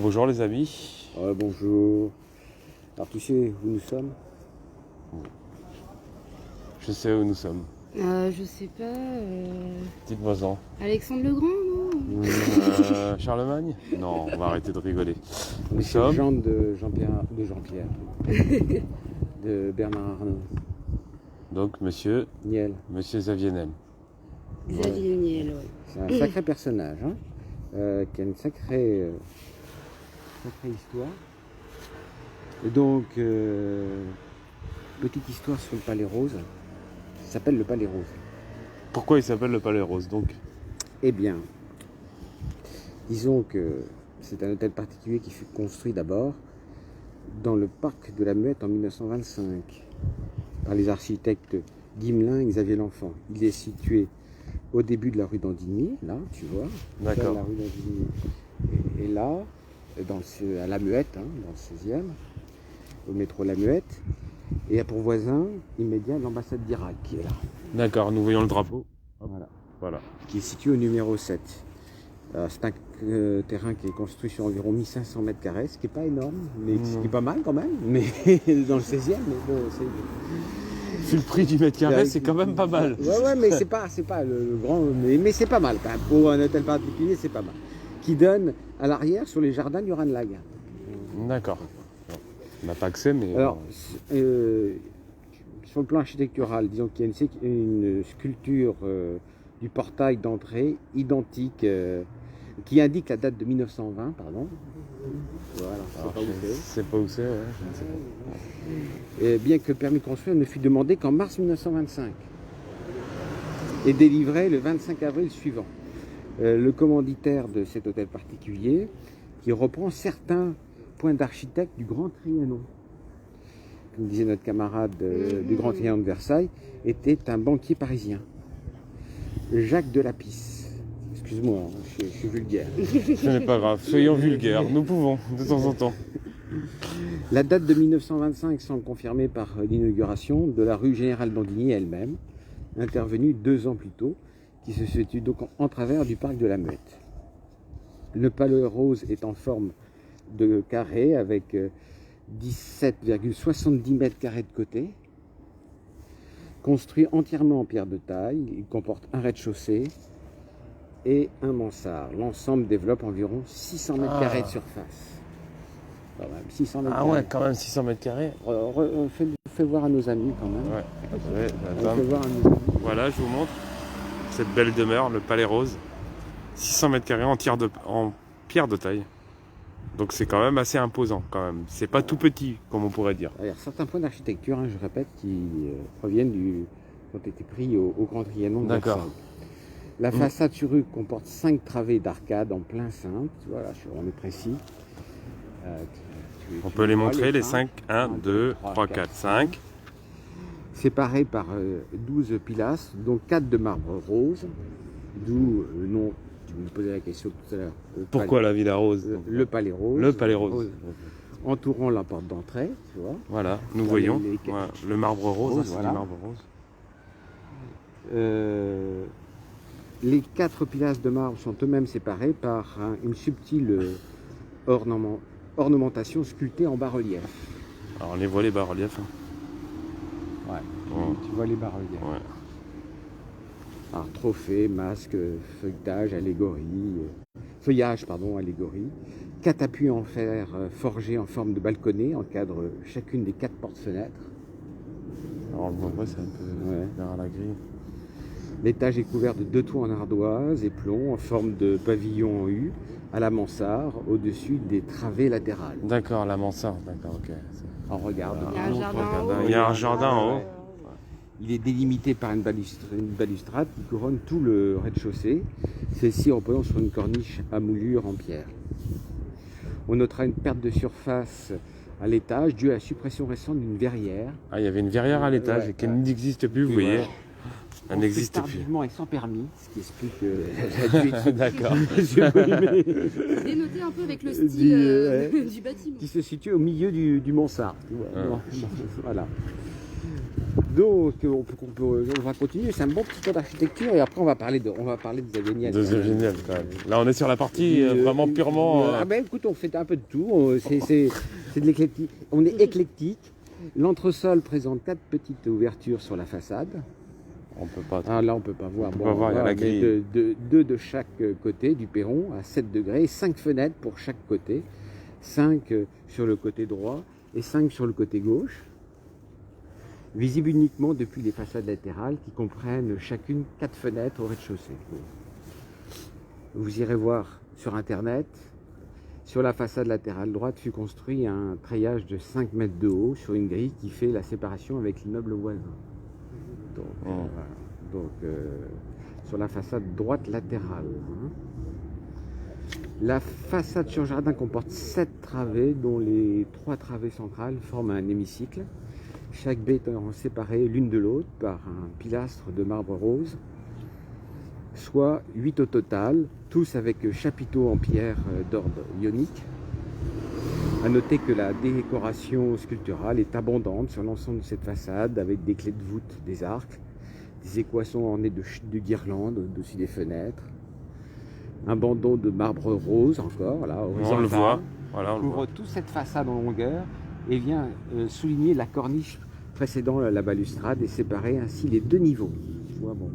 Bonjour les amis. Bonjour. Alors tu sais où nous sommes? Je sais où nous sommes. Je sais pas. Dites-moi-en. Alexandre le Grand, non? Charlemagne? Non, on va arrêter de rigoler. Nous Monsieur sommes Jean de Jean-Pierre. De Bernard Arnault. donc monsieur Xavier Niel. Xavier Niel, ouais. C'est un sacré personnage, hein, qui a une sacrée histoire. Et donc, petite histoire sur le Palais Rose. Ça s'appelle le Palais Rose. Pourquoi il s'appelle le Palais Rose donc? Eh bien, disons que c'est un hôtel particulier qui fut construit d'abord dans le parc de la Muette en 1925 par les architectes Guimelin et Xavier L'Enfant. Il est situé au début de la rue d'Andigny, là, tu vois. D'accord. La rue d'Andigny est là, à la Muette, hein, dans le 16e, au métro La Muette. Et a pour voisin immédiat l'ambassade d'Irak qui est là. D'accord, nous voyons le drapeau. Voilà. Qui est situé au numéro 7. C'est un terrain qui est construit sur environ 1500 mètres carrés, ce qui n'est pas énorme, mais ce qui est pas mal quand même. Mais dans le 16e, mais bon, Vu le prix du mètre carré, c'est quand même pas mal. Ouais, mais c'est pas le grand, mais c'est pas mal quand même. Pour un hôtel particulier, c'est pas mal. Qui donne à l'arrière sur les jardins du Ranelagh. D'accord. On n'a pas accès, mais... Alors, sur le plan architectural, disons qu'il y a une sculpture du portail d'entrée identique, qui indique la date de 1920, pardon. Voilà, je ne sais pas où c'est, ouais, je ne sais pas. Et bien que le permis de construire ne fut demandé qu'en mars 1925 et délivré le 25 avril suivant. Le commanditaire de cet hôtel particulier, qui reprend certains points d'architecte du Grand Trianon, comme disait notre camarade du Grand Trianon de Versailles, était un banquier parisien, Jacques Delapisse. Excuse-moi, je suis vulgaire. Ce n'est pas grave, soyons vulgaires, nous pouvons, de temps en temps. La date de 1925 semble confirmée par l'inauguration de la rue Générale d'Andigny elle-même, intervenue 2 ans plus tôt, qui se situe donc en travers du parc de la Muette. Le Palais Rose est en forme de carré avec 17,70 mètres carrés de côté, construit entièrement en pierre de taille. Il comporte un rez-de-chaussée et un mansard. L'ensemble développe environ 600 mètres carrés de surface. Quand même, 600 mètres carrés. Ouais, quand même 600 mètres carrés. Fais voir à nos amis quand même. Ouais, Fais voir à nos amis. Voilà, je vous montre cette belle demeure, le Palais Rose. 600 mètres carrés en pierre de taille. Donc c'est quand même assez imposant quand même. C'est pas tout petit, comme on pourrait dire. Il y a certains points d'architecture, hein, je répète, qui proviennent qui ont été pris au Grand Trianon de D'accord. Versailles. La façade sur rue comporte 5 travées d'arcade en plein cintre. Voilà, on est précis. On peut les montrer, les 5. 1, 2, 3, 4, 5. Séparés par 12 pilastres, dont 4 de marbre rose, d'où le nom, tu me posais la question tout à l'heure. Pourquoi la Villa Rose? Le Palais Rose. Le Palais Rose. Entourant la porte d'entrée, tu vois. Voilà, nous voyons le marbre rose, voilà. du marbre rose. Les 4 pilastres de marbre sont eux-mêmes séparés par une subtile ornementation sculptée en bas-relief. Alors on les voit les bas-reliefs. Hein. Ouais. Oh. Tu vois les bas-reliefs. Ouais. Alors, trophées, masques, feuilletage, allégorie. 4 appuis en fer forgés en forme de balconnet encadrent chacune des 4 portes-fenêtres. Alors on le voit, c'est un peu vers la grille. L'étage est couvert de 2 toits en ardoise et plomb en forme de pavillon en U à la mansarde au-dessus des travées latérales. D'accord, la mansarde, d'accord, ok. On regarde. Il y a un jardin en haut. Il y a un jardin en haut. Il est délimité par une balustrade qui couronne tout le rez-de-chaussée, celle-ci reposant sur une corniche à moulure en pierre. On notera une perte de surface à l'étage due à la suppression récente d'une verrière. Ah, il y avait une verrière à l'étage et qu'elle n'existe plus, vous voyez. Elle n'existe plus. Tardivement et sans permis, ce qui explique la durée. D'accord. Dénoté un peu avec le style du bâtiment. Qui se situe au milieu du mansard. Tu vois. Ah. Voilà. Donc, on va continuer. C'est un bon petit tour d'architecture et après, on va parler de Xavier Niel. Génial quand même. Là, on est sur la partie vraiment purement. Ah ben écoute, on fait un peu de tout. C'est de l'éclectique. On est éclectique. L'entresol présente 4 petites ouvertures sur la façade. On peut pas. Ah, là, on peut pas voir. On peut pas voir, il y a la grille. Deux de chaque côté du perron à 7 degrés. 5 fenêtres pour chaque côté. 5 sur le côté droit et 5 sur le côté gauche. Visible uniquement depuis les façades latérales qui comprennent chacune 4 fenêtres au rez-de-chaussée. Vous irez voir sur internet. Sur la façade latérale droite fut construit un treillage de 5 mètres de haut sur une grille qui fait la séparation avec l'immeuble voisin. Donc, voilà. Donc sur la façade droite latérale. La façade sur jardin comporte 7 travées dont les 3 travées centrales forment un hémicycle. Chaque baie étant séparée l'une de l'autre par un pilastre de marbre rose, soit 8 au total, tous avec chapiteaux en pierre d'ordre ionique. A noter que la décoration sculpturale est abondante sur l'ensemble de cette façade avec des clés de voûte, des arcs, des équations ornées de guirlandes au-dessus des fenêtres, un bandeau de marbre rose encore, là, On le voit. Voilà, on le couvre voit. toute cette façade en longueur et vient souligner la corniche précédant la balustrade et séparer ainsi les 2 niveaux. Tu vois, bon.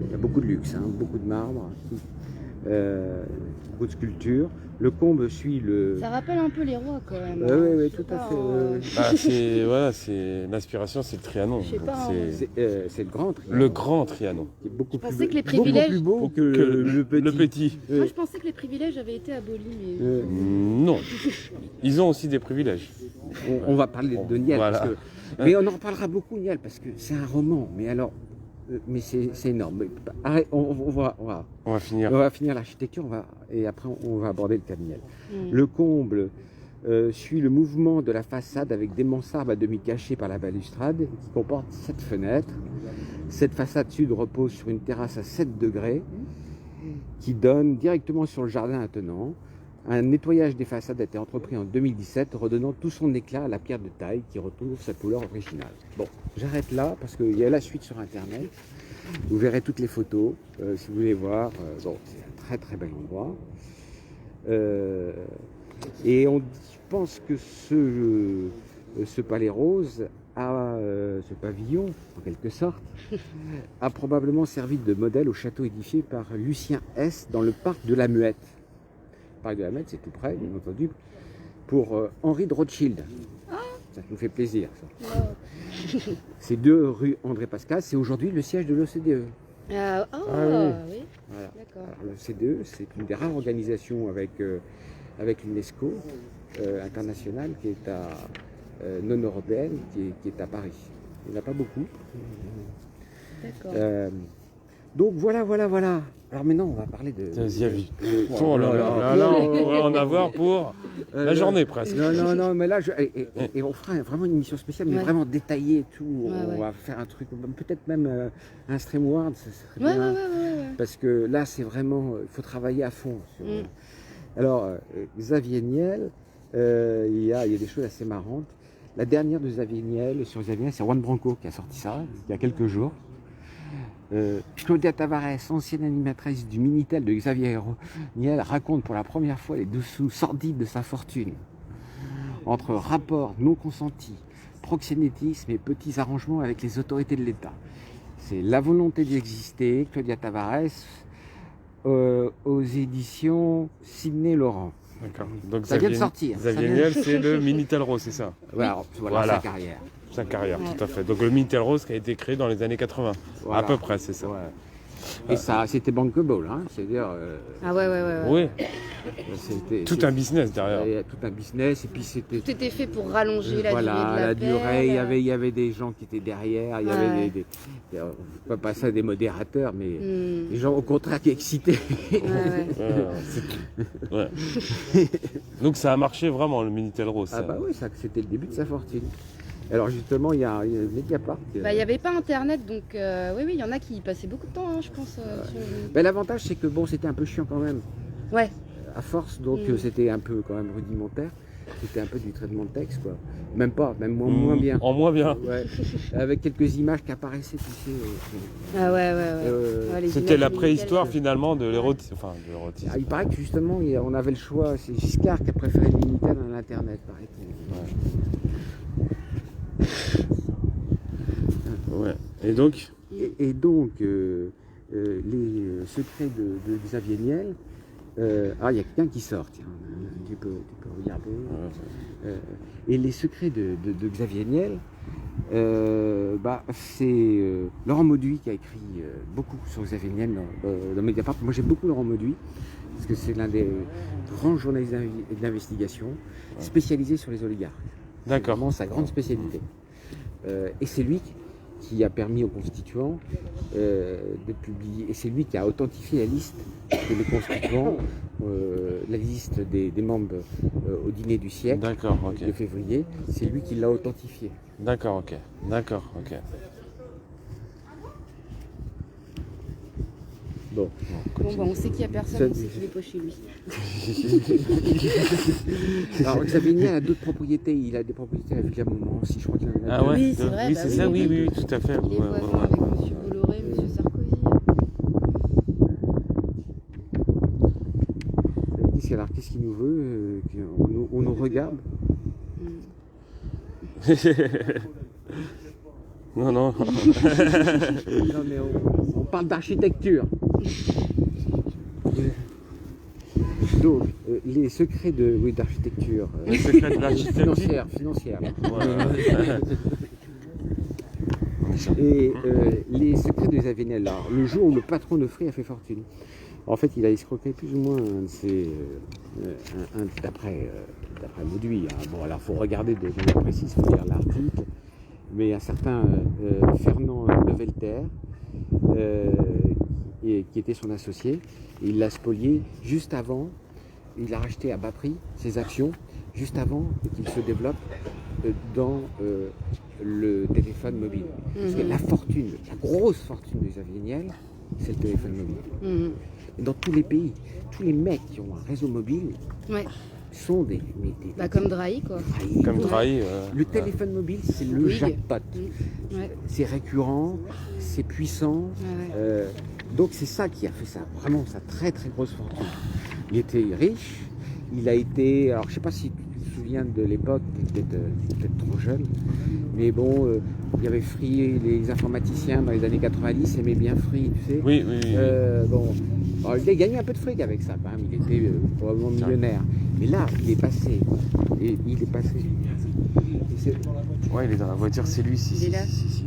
Il y a beaucoup de luxe, beaucoup de marbre, beaucoup de sculptures. Le comble suit le... Ça rappelle un peu les rois quand même. Oui, tout à fait. L'inspiration, c'est le Trianon. Je sais pas, C'est le grand Trianon. Le grand Trianon. Qui est beaucoup Je pensais plus, que les beaucoup privilèges- plus beau que Le le petit. petit. Moi je pensais que les privilèges avaient été abolis, mais. Non. Ils ont aussi des privilèges. On va parler de Niel, Voilà. parce que... mais on en reparlera beaucoup, Niel, parce que c'est un roman. Mais alors, mais c'est énorme. Mais, arrête, on On va finir. va finir l'architecture, et après on va aborder le cas de Niel. Hmm. Le comble suit le mouvement de la façade avec des mansardes à demi cachées par la balustrade qui comporte 7 fenêtres. Cette façade sud repose sur une terrasse à 7 degrés qui donne directement sur le jardin attenant. Un nettoyage des façades a été entrepris en 2017, redonnant tout son éclat à la pierre de taille qui retrouve sa couleur originale. Bon, j'arrête là parce qu'il y a la suite sur internet. Vous verrez toutes les photos si vous voulez voir. Bon, c'est un très très bel endroit. Et je pense que ce palais rose ce pavillon, en quelque sorte, a probablement servi de modèle au château édifié par Lucien S dans le parc de la Muette. Le parc de la Muette, c'est tout près, bien entendu, pour Henri de Rothschild. Ça nous fait plaisir, ça. Wow. C'est 2 rue André Pascal, c'est aujourd'hui le siège de l'OCDE. Oui. oui. Voilà. D'accord. Alors, l'OCDE, c'est une des rares organisations avec l'UNESCO internationale qui est non européenne, qui est à Paris. Il n'y en a pas beaucoup. D'accord. Donc voilà. Alors maintenant, on va parler de... Xavier. Oh Oh là là là, là, on va en avoir pour la journée presque. Non, mais là, et on fera vraiment une émission spéciale, mais Ouais. vraiment détaillée et tout. Ouais, On ouais. va faire un truc, peut-être même un streamward, ça serait Ouais, bien. ouais. Parce que là, c'est vraiment, il faut travailler à fond. Mm. Alors, Xavier Niel, il y a des choses assez marrantes. La dernière de Xavier Niel, sur Xavier Niel, c'est Juan Branco qui a sorti ça, il y a quelques jours. Claudia Tavares, ancienne animatrice du Minitel de Xavier Niel, raconte pour la première fois les dessous sordides de sa fortune. Entre rapports non consentis, proxénétisme et petits arrangements avec les autorités de l'État. C'est La volonté d'exister, Claudia Tavares, aux éditions Sidney Laurent. D'accord. Donc Ça vient de sortir. Xavier Niel, c'est le Minitel Rose, c'est ça. Voilà Voilà. sa carrière. Sa carrière, Ouais. tout à fait. Donc le Minitel Rose qui a été créé dans les années 80. Voilà. À peu près, c'est ça. Ouais. Et ça, c'était bankable, hein. C'est-à-dire, Ah ouais. Oui, c'était tout un business derrière. il y a tout un business, et puis c'était Tout était fait pour rallonger la durée de voilà, la l'appel. durée, il y avait des gens qui étaient derrière, il y avait Ouais. on ne peut pas passer à des modérateurs, mais Hmm. des gens au contraire qui excitaient. Ouais. Ouais. Donc ça a marché vraiment le Minitel Rose. Ah ça. bah oui, ça, c'était le début de sa fortune. Alors justement, il y a Mediapart. Bah, il n'y avait pas internet, donc oui, il y en a qui y passaient beaucoup de temps, hein, je pense. Sur le- Ben, l'avantage, c'est que bon, c'était un peu chiant quand même, Ouais. à force, donc Mm. c'était un peu quand même rudimentaire. C'était un peu du traitement de texte, quoi. Même pas, même moins bien. En moins bien. Ouais. Avec quelques images qui apparaissaient, tu sais. Ah ouais. Ouais, les C'était images la nickel, préhistoire ça. finalement de l'érotisme. Enfin, de l'érotisme. Il paraît que justement, on avait le choix. C'est Giscard qui a préféré le Minitel à l'Internet, paraît-il. Ouais. Et donc, Et donc, les secrets de Xavier Niel. Il y a quelqu'un qui sort, tiens, tu peux regarder. Et les secrets de Xavier Niel, c'est Laurent Mauduit qui a écrit beaucoup sur Xavier Niel dans Mediapart. Moi j'aime beaucoup Laurent Mauduit, parce que c'est l'un des grands journalistes d'investigation spécialisé sur les oligarques. d'accord. C'est vraiment sa grande spécialité. Et c'est lui qui a permis aux constituants de publier, et c'est lui qui a authentifié la liste des constituants, la liste des membres au dîner du siècle D'accord, ok. de février, c'est lui qui l'a authentifié. D'accord, ok. D'accord, ok. Bon. On sait qu'il n'y a personne, on sait qu'il n'est pas chez lui. Alors Xavier Niel a d'autres propriétés, il a des propriétés à la Villa Montmorency, je crois qu'il en a Ah deux. ouais. Oui, c'est vrai, Oui, bah c'est oui, ça. oui. Oui, tout à fait. Il est Ouais, voisin ouais, ouais. avec M. Bolloré, M. Sarkozy. Qu'est-ce qu'il nous veut on nous regarde. Non. Non mais on parle d'architecture. Donc, les secrets d'architecture. Les secrets de l'architecture. Financière. Voilà. Et les secrets de Xavier Niel. Alors, le jour où le patron de Free a fait fortune. En fait, il a escroqué plus ou moins un de ses. D'après Mauduit. Hein. Bon, alors, il faut regarder de manière précise, il faut lire l'article. Mais un certain Fernand Levelter, qui était son associé, il l'a spolié juste avant. Il a racheté à bas prix ses actions juste avant qu'il se développe dans le téléphone mobile. Parce que la grosse fortune de Xavier Niel, c'est le téléphone mobile. Et dans tous les pays, tous les mecs qui ont un réseau mobile sont des comme Drahi, quoi. Comme Drahi. Le téléphone mobile, c'est le jackpot. Ouais. C'est récurrent, c'est puissant. Donc c'est ça qui a fait ça, vraiment sa très très grosse fortune. Il était riche, il a été, alors je sais pas si tu te souviens de l'époque, tu es peut-être trop jeune, mais bon, il y avait Free, les informaticiens dans les années 90 aimaient bien Free, tu sais. Oui. Bon, alors, il a gagné un peu de fric avec ça, quand même. Il était probablement millionnaire. Mais là, il est passé. Et il est passé. Ouais, il est dans la voiture, c'est lui, si. Il est là. Si.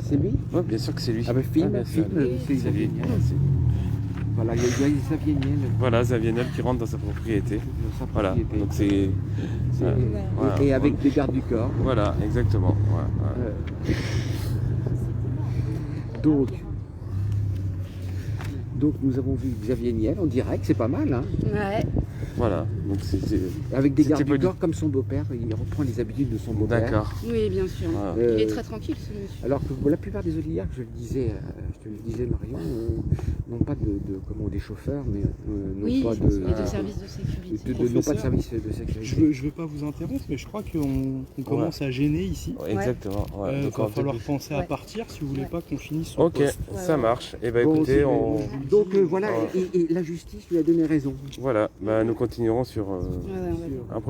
C'est lui? Ouais, bien sûr que c'est lui. Ah ben film, bien sûr. c'est Xavier Niel. Voilà, il y a Xavier Niel. Voilà, Xavier Niel qui rentre dans sa propriété. Dans sa Voilà, propriété. donc c'est. Voilà. Et avec des gardes du corps. Voilà, exactement. Ouais. Donc nous avons vu Xavier Niel en direct, c'est pas mal, hein. Ouais. Voilà, donc c'est. Avec des gardes C'était du pas corps comme son beau-père, il reprend les habitudes de son beau-père. D'accord. Oui, bien sûr. Voilà. Il est très tranquille, ce monsieur. Alors que la plupart des oligarques, je te le disais Marion, n'ont pas des chauffeurs, mais n'ont pas de et de services de sécurité. n'ont pas de service de sécurité. Je veux pas vous interrompre, mais je crois qu'on commence à gêner ici. Ouais, exactement. Ouais. Il Donc, va on falloir peut- penser à partir si vous voulez pas qu'on finisse sur Ok, poste. ça marche. Et bah Bon, écoutez, c'est- on. Donc voilà, et la justice lui a donné raison. Voilà, bah, nous continuerons sur Ouais, on va un